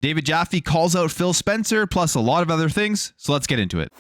David Jaffe calls out Phil Spencer, plus a lot of other things, so let's get into it.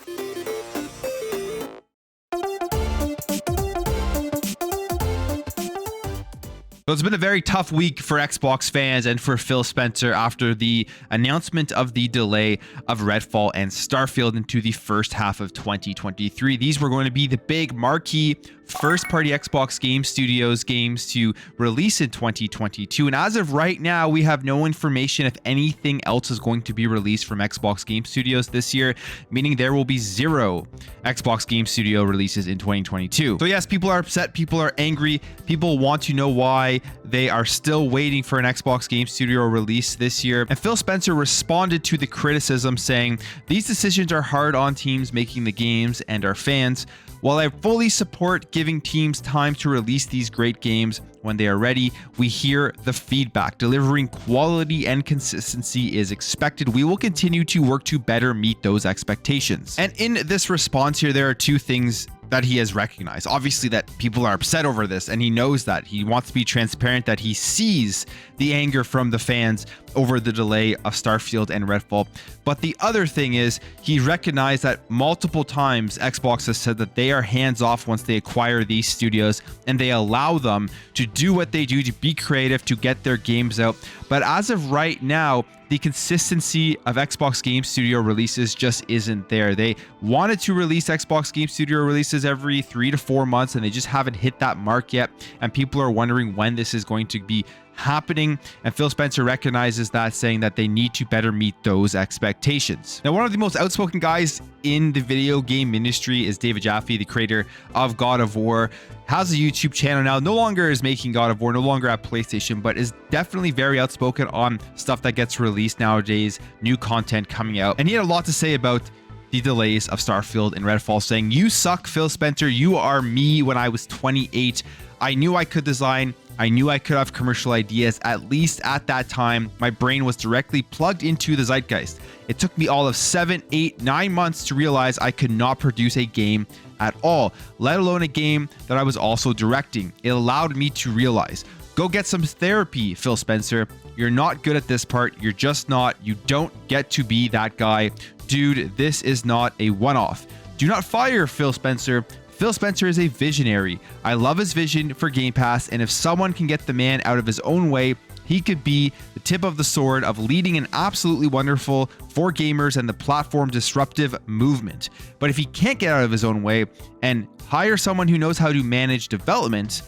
So it's been a very tough week for Xbox fans and for Phil Spencer after the announcement of the delay of Redfall and Starfield into the first half of 2023. These were going to be the big marquee first-party Xbox Game Studios games to release in 2022. And as of right now, we have no information if anything else is going to be released from Xbox Game Studios this year, meaning there will be 0 Xbox Game Studio releases in 2022. So yes, people are upset, people are angry, people want to know why they are still waiting for an Xbox Game Studio release this year. And Phil Spencer responded to the criticism saying, "These decisions are hard on teams making the games and our fans. While I fully support giving teams time to release these great games when they are ready, we hear the feedback. Delivering quality and consistency is expected. We will continue to work to better meet those expectations." And in this response here, there are two things that he has recognized. Obviously that people are upset over this, and he knows that. He wants to be transparent that he sees the anger from the fans over the delay of Starfield and Redfall. But the other thing is he recognized that multiple times Xbox has said that they are hands off once they acquire these studios, and they allow them to do what they do, to be creative, to get their games out. But as of right now, the consistency of Xbox Game Studio releases just isn't there. They wanted to release Xbox Game Studio releases every 3 to 4 months, and they just haven't hit that mark yet. And people are wondering when this is going to be happening. And Phil Spencer recognizes that, saying that they need to better meet those expectations. Now, one of the most outspoken guys in the video game industry is David Jaffe, the creator of God of War. Has a YouTube channel now, no longer is making God of War, no longer at PlayStation, but is definitely very outspoken on stuff that gets released nowadays, new content coming out. And he had a lot to say about the delays of Starfield and Redfall, saying, "You suck, Phil Spencer. You are me when I was 28. I knew I could design. I knew I could have commercial ideas. At least at that time, my brain was directly plugged into the zeitgeist. It took me all of 7, 8, 9 months to realize I could not produce a game at all, let alone a game that I was also directing. It allowed me to realize. Go get some therapy, Phil Spencer. You're not good at this part. You're just not. You don't get to be that guy. Dude, this is not a one-off. Do not fire Phil Spencer. Phil Spencer is a visionary. I love his vision for Game Pass, and if someone can get the man out of his own way, he could be the tip of the sword of leading an absolutely wonderful for gamers and the platform disruptive movement. But if he can't get out of his own way and hire someone who knows how to manage development,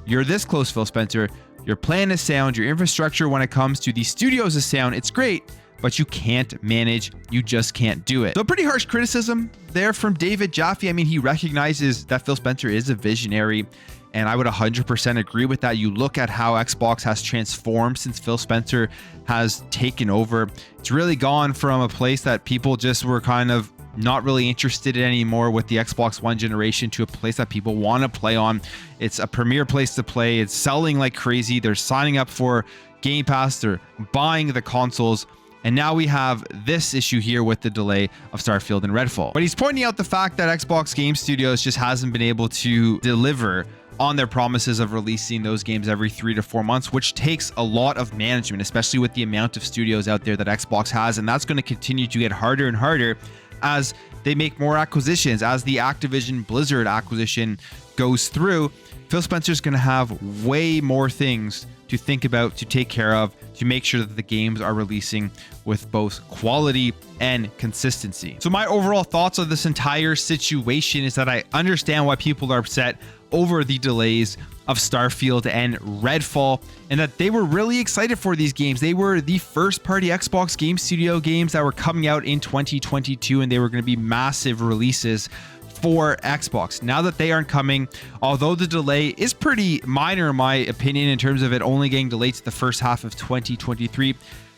you're this close, Phil Spencer. Your plan is sound. Your infrastructure when it comes to the studios is sound. It's great, but you can't manage. You just can't do it." So pretty harsh criticism there from David Jaffe. I mean, he recognizes that Phil Spencer is a visionary, and I would 100% agree with that. You look at how Xbox has transformed since Phil Spencer has taken over. It's really gone from a place that people just were kind of not really interested in anymore with the Xbox One generation to a place that people want to play on. It's a premier place to play. It's selling like crazy. They're signing up for Game Pass. They're buying the consoles. And now we have this issue here with the delay of Starfield and Redfall. But he's pointing out the fact that Xbox Game Studios just hasn't been able to deliver on their promises of releasing those games every 3 to 4 months, which takes a lot of management, especially with the amount of studios out there that Xbox has. And that's going to continue to get harder and harder as they make more acquisitions, as the Activision Blizzard acquisition goes through. Phil Spencer's going to have way more things to think about, to take care of, to make sure that the games are releasing with both quality and consistency. So my overall thoughts on this entire situation is that I understand why people are upset over the delays of Starfield and Redfall, and that they were really excited for these games. They were the first party Xbox Game Studio games that were coming out in 2022, and they were going to be massive releases for Xbox. Now that they aren't coming, although the delay is pretty minor in my opinion in terms of it only getting delayed to the first half of 2023,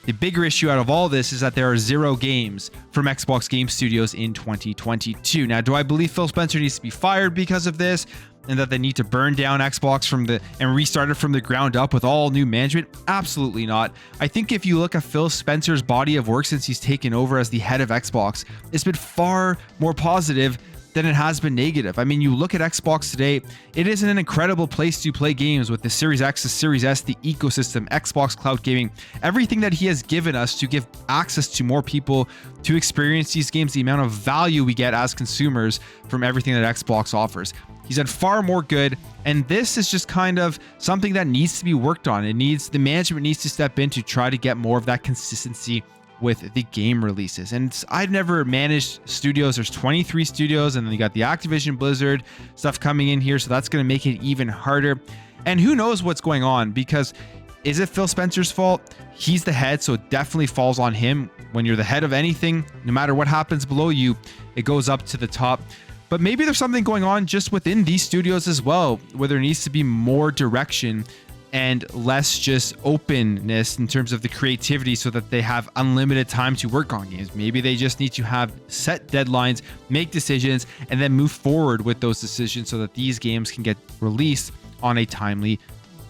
the bigger issue out of all this is that there are 0 games from Xbox Game Studios in 2022. Now, do I believe Phil Spencer needs to be fired because of this, and that they need to burn down Xbox and restart it from the ground up with all new management? Absolutely not. I think if you look at Phil Spencer's body of work since he's taken over as the head of Xbox, it's been far more positive than it has been negative. I mean, you look at Xbox today, it is an incredible place to play games with the Series X, the Series S, the ecosystem, Xbox Cloud Gaming, everything that he has given us to give access to more people to experience these games, the amount of value we get as consumers from everything that Xbox offers. He's done far more good, and this is just kind of something that needs to be worked on. The management needs to step in to try to get more of that consistency with the game releases. And I've never managed studios. There's 23 studios, and then you got the Activision Blizzard stuff coming in here, so that's going to make it even harder. And who knows what's going on, because is it Phil Spencer's fault? He's the head, so it definitely falls on him. When you're the head of anything, no matter what happens below you, it goes up to the top. But maybe there's something going on just within these studios as well, where there needs to be more direction and less just openness in terms of the creativity, so that they have unlimited time to work on games. Maybe they just need to have set deadlines, make decisions, and then move forward with those decisions so that these games can get released on a timely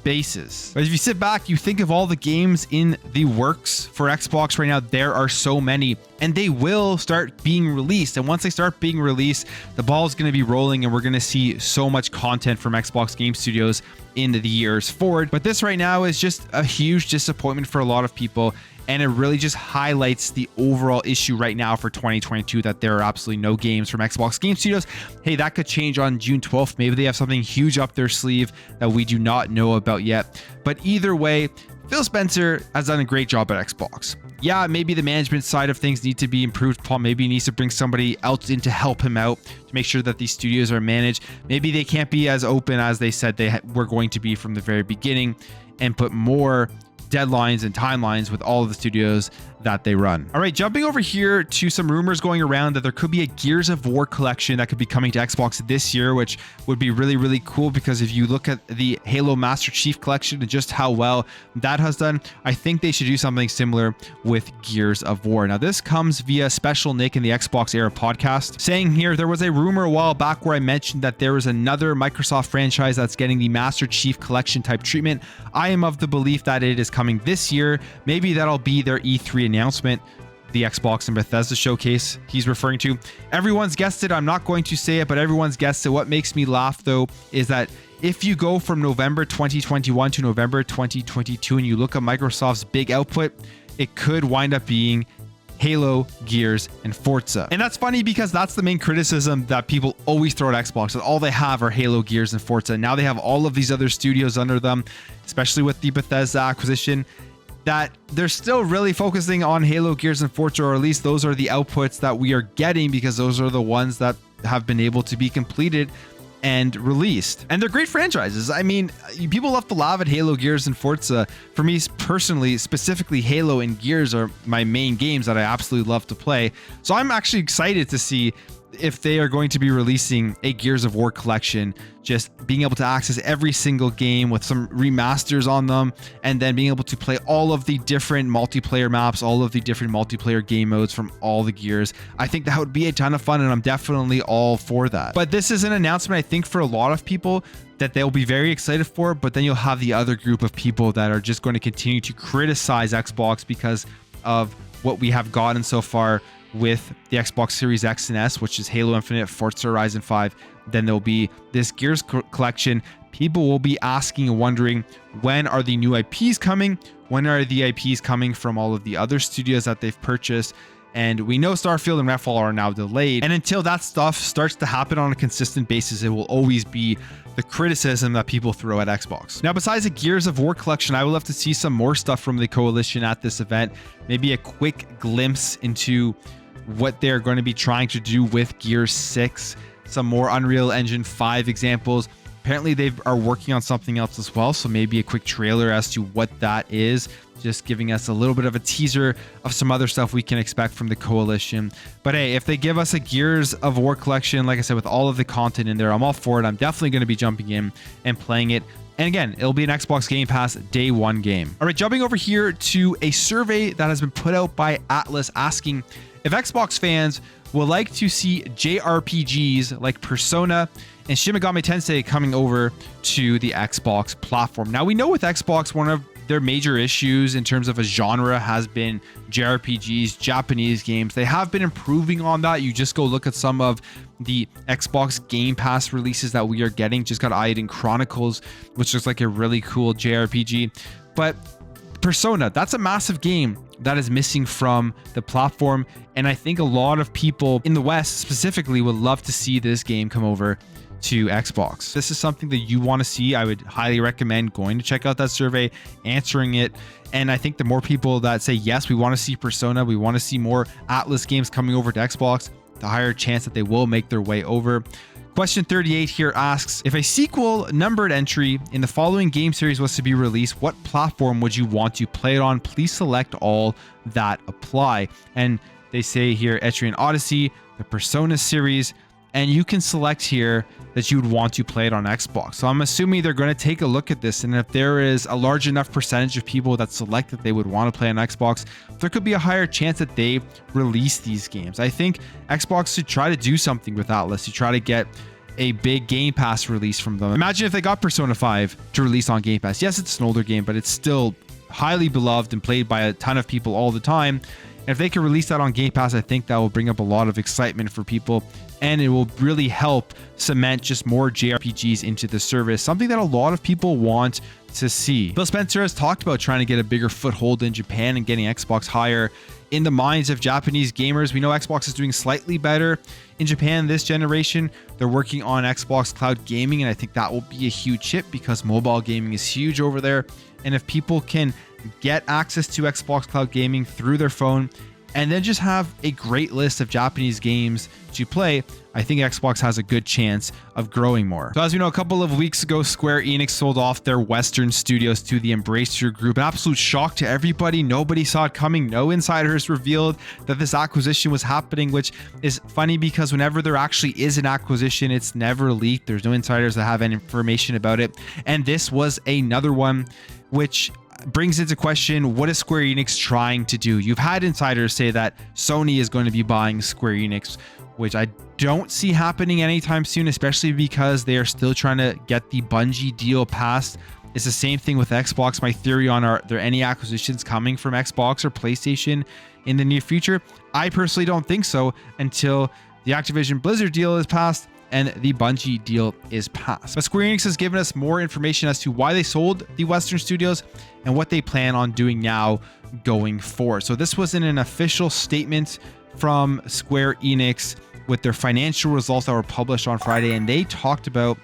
basis. But if you sit back, you think of all the games in the works for Xbox right now, there are so many, and they will start being released. And once they start being released, the ball is going to be rolling, and we're going to see so much content from Xbox Game Studios in the years forward. But this right now is just a huge disappointment for a lot of people, and it really just highlights the overall issue right now for 2022, that there are absolutely no games from Xbox Game Studios. Hey, that could change on June 12th. Maybe they have something huge up their sleeve that we do not know about yet. But either way, Phil Spencer has done a great job at Xbox. Yeah, maybe the management side of things need to be improved upon. Maybe he needs to bring somebody else in to help him out to make sure that these studios are managed. Maybe they can't be as open as they said they were going to be from the very beginning, and put more deadlines and timelines with all of the studios that they run. All right, jumping over here to some rumors going around that there could be a Gears of War collection that could be coming to Xbox this year, which would be really, really cool, because if you look at the Halo Master Chief collection and just how well that has done, I think they should do something similar with Gears of War. Now, this comes via Special Nick in the Xbox Era podcast, saying here, there was a rumor a while back where I mentioned that there was another Microsoft franchise that's getting the Master Chief collection type treatment. I am of the belief that it is coming this year. Maybe that'll be their E3 announcement, the Xbox and Bethesda showcase he's referring to. Everyone's guessed it. I'm not going to say it, but everyone's guessed it. What makes me laugh, though, is that if you go from November 2021 to November 2022 and you look at Microsoft's big output, it could wind up being Halo, Gears, and Forza. And that's funny, because that's the main criticism that people always throw at Xbox, that all they have are Halo, Gears, and Forza. Now they have all of these other studios under them, especially with the Bethesda acquisition, that they're still really focusing on Halo, Gears, and Forza, or at least those are the outputs that we are getting, because those are the ones that have been able to be completed and released. And they're great franchises. I mean, people love to laugh at Halo, Gears, and Forza. For me personally, specifically Halo and Gears are my main games that I absolutely love to play. So I'm actually excited to see if they are going to be releasing a Gears of War collection, just being able to access every single game with some remasters on them, and then being able to play all of the different multiplayer maps, all of the different multiplayer game modes from all the Gears. I think that would be a ton of fun, and I'm definitely all for that. But this is an announcement, I think, for a lot of people that they'll be very excited for, but then you'll have the other group of people that are just going to continue to criticize Xbox because of what we have gotten so far with the Xbox Series X and S, which is Halo Infinite, Forza Horizon 5. Then there'll be this Gears collection. People will be asking and wondering, when are the new IPs coming? When are the IPs coming from all of the other studios that they've purchased? And we know Starfield and Redfall are now delayed. And until that stuff starts to happen on a consistent basis, it will always be the criticism that people throw at Xbox. Now, besides the Gears of War collection, I would love to see some more stuff from the Coalition at this event. Maybe a quick glimpse into what they're going to be trying to do with Gears 6, some more Unreal Engine 5 examples. Apparently they are working on something else as well, so maybe a quick trailer as to what that is, just giving us a little bit of a teaser of some other stuff we can expect from the Coalition. But hey, if they give us a Gears of War collection, like I said, with all of the content in there, I'm all for it. I'm definitely going to be jumping in and playing it. And again, it'll be an Xbox Game Pass Day 1 game. All right, jumping over here to a survey that has been put out by Atlas asking if Xbox fans would like to see JRPGs like Persona and Shin Megami Tensei coming over to the Xbox platform. Now, we know with Xbox, one of their major issues in terms of a genre has been JRPGs, Japanese games. They have been improving on that. You just go look at some of the Xbox Game Pass releases that we are getting. Just got Aiden Chronicles, which looks like a really cool JRPG. But Persona, that's a massive game that is missing from the platform. And I think a lot of people in the West specifically would love to see this game come over to Xbox. This is something that you want to see. I would highly recommend going to check out that survey, answering it. And I think the more people that say, yes, we want to see Persona, we want to see more Atlas games coming over to Xbox, the higher chance that they will make their way over. Question 38 here asks, if a sequel numbered entry in the following game series was to be released, what platform would you want to play it on? Please select all that apply. And they say here, Etrian Odyssey, the Persona series, and you can select here that you would want to play it on Xbox. So I'm assuming they're going to take a look at this, and if there is a large enough percentage of people that select that they would want to play on Xbox, there could be a higher chance that they release these games. I think Xbox should try to do something with Atlas to try to get a big Game Pass release from them. Imagine if they got Persona 5 to release on Game Pass. Yes, it's an older game, but it's still highly beloved and played by a ton of people all the time. And if they can release that on Game Pass, I think that will bring up a lot of excitement for people, and it will really help cement just more JRPGs into the service, something that a lot of people want to see. Phil Spencer has talked about trying to get a bigger foothold in Japan and getting Xbox higher in the minds of Japanese gamers. We know Xbox is doing slightly better in Japan this generation. They're working on Xbox Cloud Gaming, and I think that will be a huge hit because mobile gaming is huge over there. And if people can get access to Xbox Cloud Gaming through their phone and then just have a great list of Japanese games to play, I think Xbox has a good chance of growing more. So as we know, a couple of weeks ago, Square Enix sold off their Western studios to the Embracer Group. An absolute shock to everybody. Nobody saw it coming. No insiders revealed that this acquisition was happening, which is funny because whenever there actually is an acquisition, it's never leaked. There's no insiders that have any information about it. And this was another one which brings into question, what is Square Enix trying to do? You've had insiders say that Sony is going to be buying Square Enix, which I don't see happening anytime soon, especially because they are still trying to get the Bungie deal passed. It's the same thing with Xbox. My theory on, are there any acquisitions coming from Xbox or PlayStation in the near future? I personally don't think so until the Activision Blizzard deal is passed and the Bungie deal is passed. But Square Enix has given us more information as to why they sold the Western studios and what they plan on doing now going forward. So this was in an official statement from Square Enix with their financial results that were published on Friday, and they talked about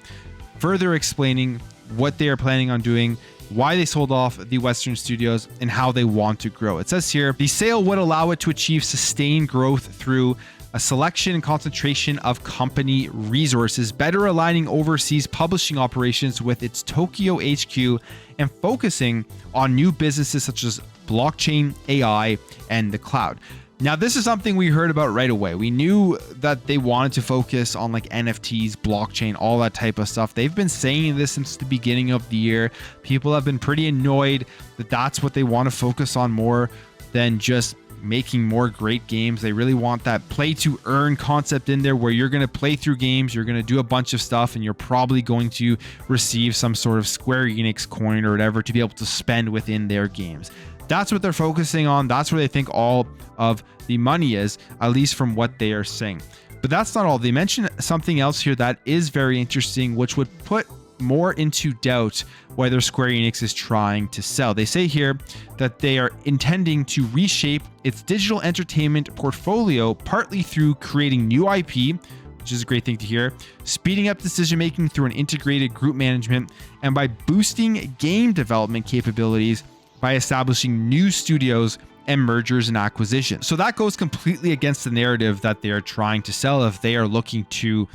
further explaining what they are planning on doing, why they sold off the Western studios, and how they want to grow. It says here, the sale would allow it to achieve sustained growth through a selection and concentration of company resources, better aligning overseas publishing operations with its Tokyo HQ and focusing on new businesses such as blockchain, AI, and the cloud. Now, this is something we heard about right away. We knew that they wanted to focus on like NFTs, blockchain, all that type of stuff. They've been saying this since the beginning of the year. People have been pretty annoyed that that's what they want to focus on more than just making more great games. They really want that play to earn concept in there where you're going to play through games, you're going to do a bunch of stuff, and you're probably going to receive some sort of Square Enix coin or whatever to be able to spend within their games. That's what they're focusing on. That's where they think all of the money is, at least from what they are saying. But that's not all. They mentioned something else here that is very interesting, which would put more into doubt whether Square Enix is trying to sell. They say here that they are intending to reshape its digital entertainment portfolio, partly through creating new IP, which is a great thing to hear, speeding up decision making through an integrated group management, and by boosting game development capabilities by establishing new studios and mergers and acquisitions. So that goes completely against the narrative that they are trying to sell if they are looking to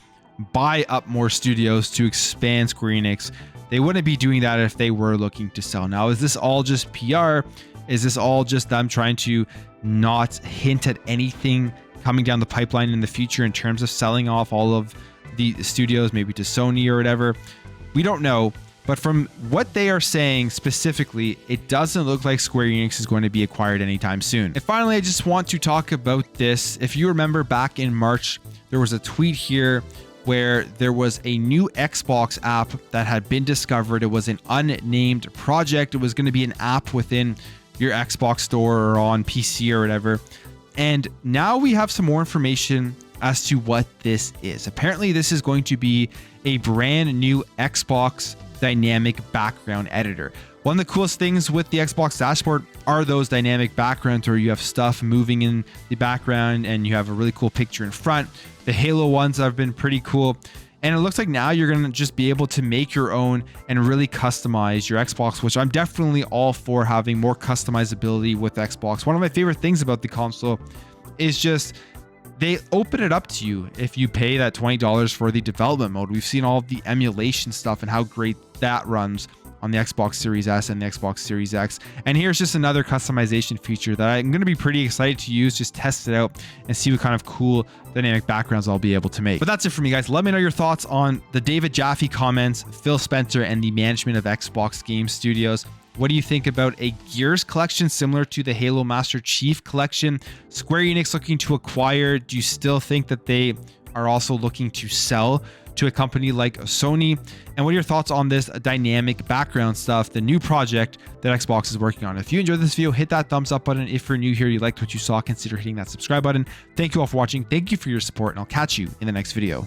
buy up more studios to expand Square Enix. They wouldn't be doing that if they were looking to sell. Now, is this all just PR? Is this all just them trying to not hint at anything coming down the pipeline in the future in terms of selling off all of the studios, maybe to Sony or whatever? We don't know. But from what they are saying specifically, it doesn't look like Square Enix is going to be acquired anytime soon. And finally, I just want to talk about this. If you remember back in March, there was a tweet here where there was a new Xbox app that had been discovered. It was an unnamed project. It was going to be an app within your Xbox store or on PC or whatever. And now we have some more information as to what this is. Apparently, this is going to be a brand new Xbox dynamic background editor. One of the coolest things with the Xbox dashboard are those dynamic backgrounds where you have stuff moving in the background and you have a really cool picture in front. The Halo ones have been pretty cool. And it looks like now you're going to just be able to make your own and really customize your Xbox, which I'm definitely all for having more customizability with Xbox. One of my favorite things about the console is just they open it up to you if you pay that $20 for the development mode. We've seen all of the emulation stuff and how great that runs on the Xbox Series S and the Xbox Series X. And here's just another customization feature that I'm going to be pretty excited to use, just test it out and see what kind of cool dynamic backgrounds I'll be able to make. But that's it for me, guys. Let me know your thoughts on the David Jaffe comments, Phil Spencer, and the management of Xbox Game Studios. What do you think about a Gears collection similar to the Halo Master Chief collection? Square Enix looking to acquire. Do you still think that they are also looking to sell to a company like Sony? And what are your thoughts on this dynamic background stuff, the new project that Xbox is working on? If you enjoyed this video, hit that thumbs up button. If you're new here, you liked what you saw, consider hitting that subscribe button. Thank you all for watching. Thank you for your support, and I'll catch you in the next video.